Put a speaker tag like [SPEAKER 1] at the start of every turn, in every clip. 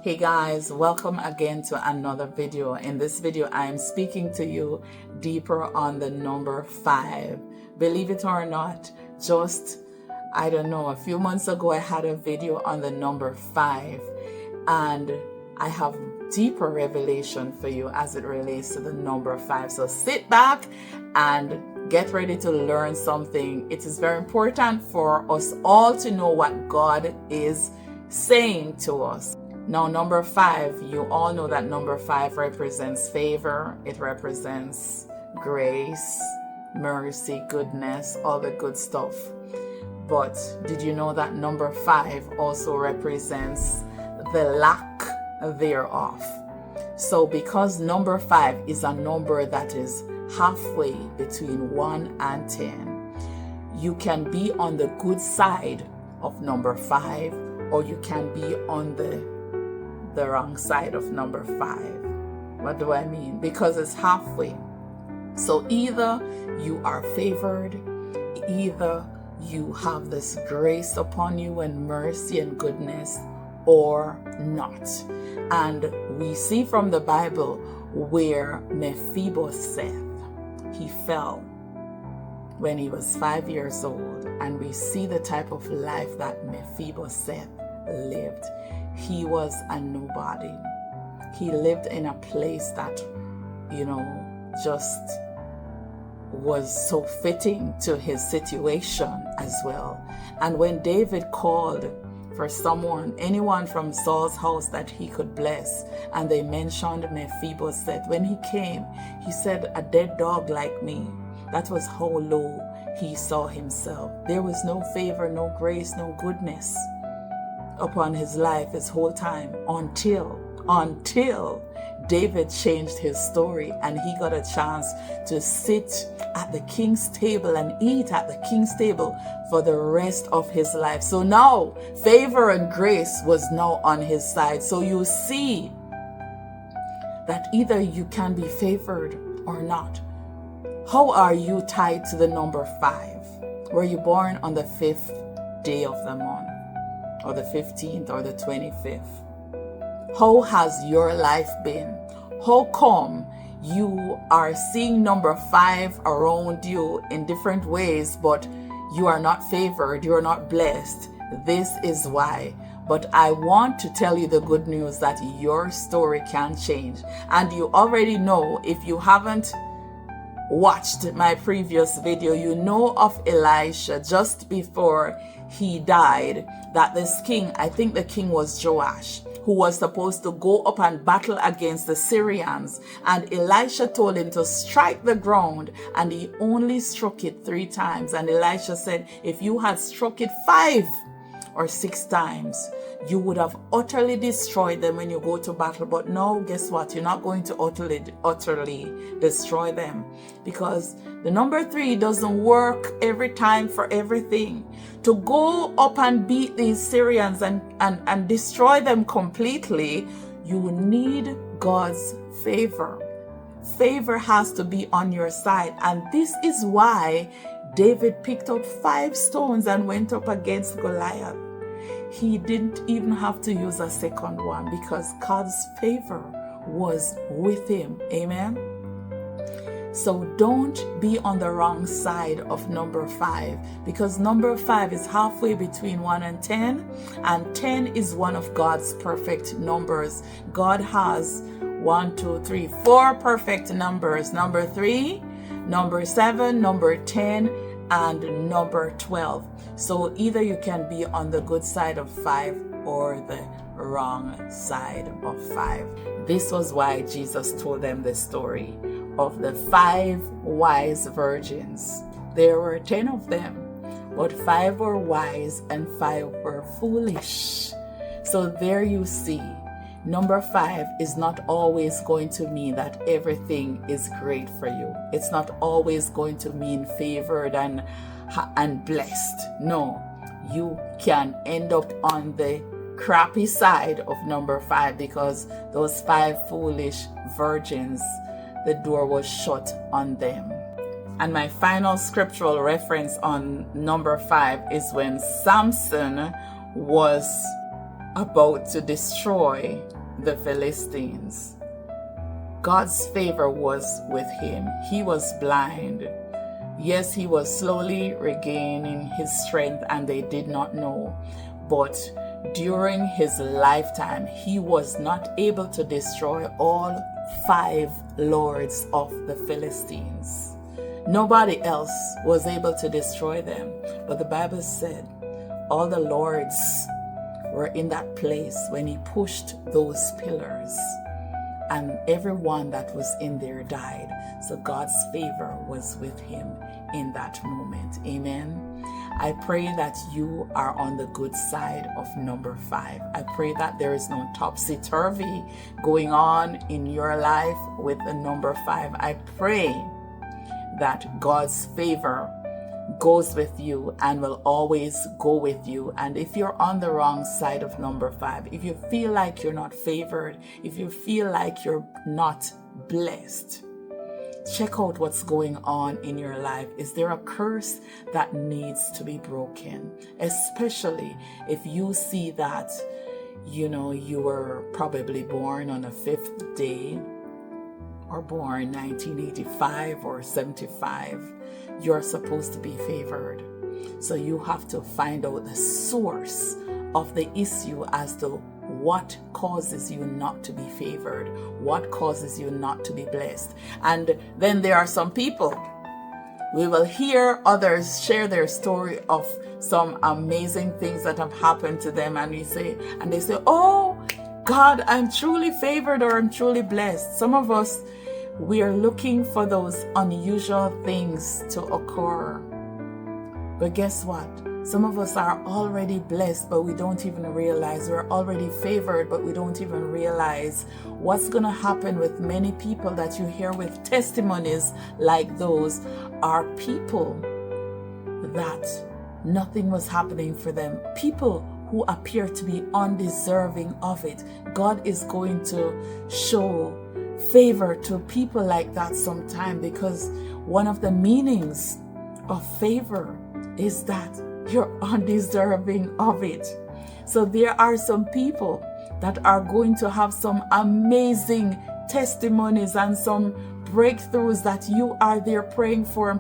[SPEAKER 1] Hey guys, welcome again to another video. In this video, I am speaking to you deeper on the number 5. Believe it or not, a few months ago, I had a video on the number 5, and I have deeper revelation for you as it relates to the number 5. So sit back and get ready to learn something. It is very important for us all to know what God is saying to us. Now, number 5, you all know that number 5 represents favor. It represents grace, mercy, goodness, all the good stuff. But did you know that number 5 also represents the lack thereof? So because number 5 is a number that is halfway between 1 and 10, you can be on the good side of number 5, or you can be on the wrong side of number 5. What do I mean? Because it's halfway. So either you are favored, either you have this grace upon you and mercy and goodness, or not. And we see from the Bible where Mephibosheth, he fell when he was 5 years old, and we see the type of life that Mephibosheth lived. He was a nobody. He lived in a place that, just was so fitting to his situation as well. And when David called for anyone from Saul's house that he could bless, and they mentioned Mephibosheth, when he came, he said, "A dead dog like me." That was how low he saw himself. There was no favor, no grace, no goodness upon his life his whole time until David changed his story, and he got a chance to sit at the king's table and eat at the king's table for the rest of his life. So now favor and grace was now on his side. So you see that either you can be favored or not. How are you tied to the number 5? Were you born on the 5th day of the month, or the 15th, or the 25th? How has your life been? How come you are seeing number 5 around you in different ways, but you are not favored, you are not blessed? This is why. But I want to tell you the good news that your story can change. And you already know, if you haven't watched my previous video, you know of Elisha just before he died, that this king, I think the king was Joash, who was supposed to go up and battle against the Syrians. And Elisha told him to strike the ground, and he only struck it 3 times. And Elisha said, if you had struck it 5 or 6 times, you would have utterly destroyed them when you go to battle. But no, guess what? You're not going to utterly destroy them, because the number 3 doesn't work every time for everything. To go up and beat these Syrians and destroy them completely, you need God's favor. Favor has to be on your side. And this is why David picked up 5 stones and went up against Goliath. He didn't even have to use a second one, because God's favor was with him. Amen. So don't be on the wrong side of number 5, because number 5 is halfway between 1 and 10, and 10 is one of God's perfect numbers. God has 4 perfect numbers: number 3, number 7, number 10, and number 12. So either you can be on the good side of 5 or the wrong side of 5. This was why Jesus told them the story of the 5 wise virgins. There were 10 of them, but 5 were wise and 5 were foolish. So there you see, number 5 is not always going to mean that everything is great for you. It's not always going to mean favored and blessed. No, you can end up on the crappy side of number 5, because those 5 foolish virgins, the door was shut on them. And my final scriptural reference on number 5 is when Samson was about to destroy the Philistines, God's favor was with him. He was blind. Yes, he was slowly regaining his strength and they did not know. But during his lifetime, he was not able to destroy all 5 lords of the Philistines. Nobody else was able to destroy them. But the Bible said all the lords were in that place when he pushed those pillars, and everyone that was in there died. So God's favor was with him in that moment. Amen. I pray that you are on the good side of number 5. I pray that there is no topsy-turvy going on in your life with the number 5. I pray that God's favor goes with you and will always go with you. And if you're on the wrong side of number 5, if you feel like you're not favored, if you feel like you're not blessed, check out what's going on in your life. Is there a curse that needs to be broken? Especially if you see that, you were probably born on a 5th day, or born 1985 or 75. You're supposed to be favored. So you have to find out the source of the issue as to what causes you not to be favored, what causes you not to be blessed. And then there are some people, we will hear others share their story of some amazing things that have happened to them, and they say, oh God, I'm truly favored or I'm truly blessed. Some of us, we are looking for those unusual things to occur. But guess what? Some of us are already blessed, but we don't even realize. We're already favored, but we don't even realize what's going to happen with many people that you hear with testimonies like those are people that nothing was happening for them. People who appear to be undeserving of it. God is going to show favor to people like that sometime, because one of the meanings of favor is that you're undeserving of it. So there are some people that are going to have some amazing testimonies and some breakthroughs that you are there praying for.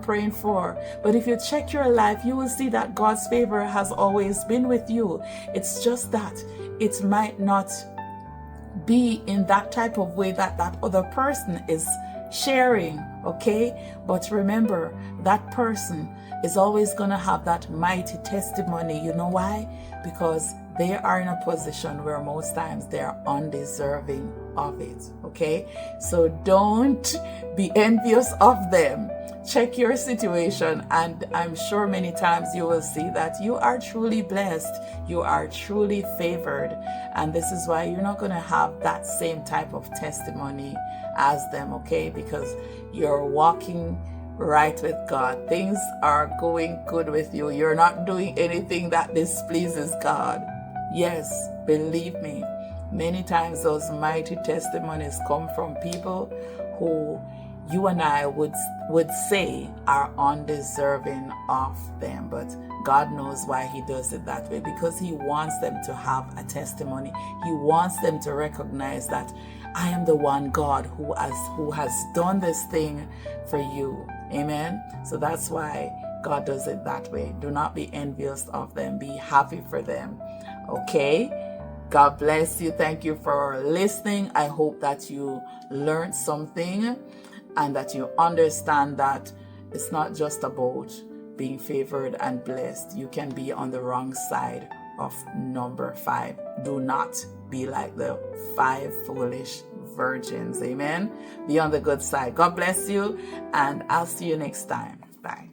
[SPEAKER 1] But if you check your life, you will see that God's favor has always been with you. It's just that it might not be in that type of way that that other person is sharing, okay? But remember, that person is always going to have that mighty testimony. You know why? Because they are in a position where most times they are undeserving of it, okay? So don't be envious of them. Check your situation, and I'm sure many times you will see that you are truly blessed, you are truly favored, and this is why you're not going to have that same type of testimony as them, okay? Because you're walking right with God. Things are going good with you. You're not doing anything that displeases God. Yes, believe me, many times those mighty testimonies come from people who you and I would say are undeserving of them. But God knows why he does it that way, because he wants them to have a testimony. He wants them to recognize that I am the one God who has done this thing for you. Amen. So that's why God does it that way. Do not be envious of them. Be happy for them. Okay? God bless you. Thank you for listening. I hope that you learned something and that you understand that it's not just about being favored and blessed. You can be on the wrong side of number 5. Do not be like the 5 foolish virgins. Amen. Be on the good side. God bless you, and I'll see you next time. Bye.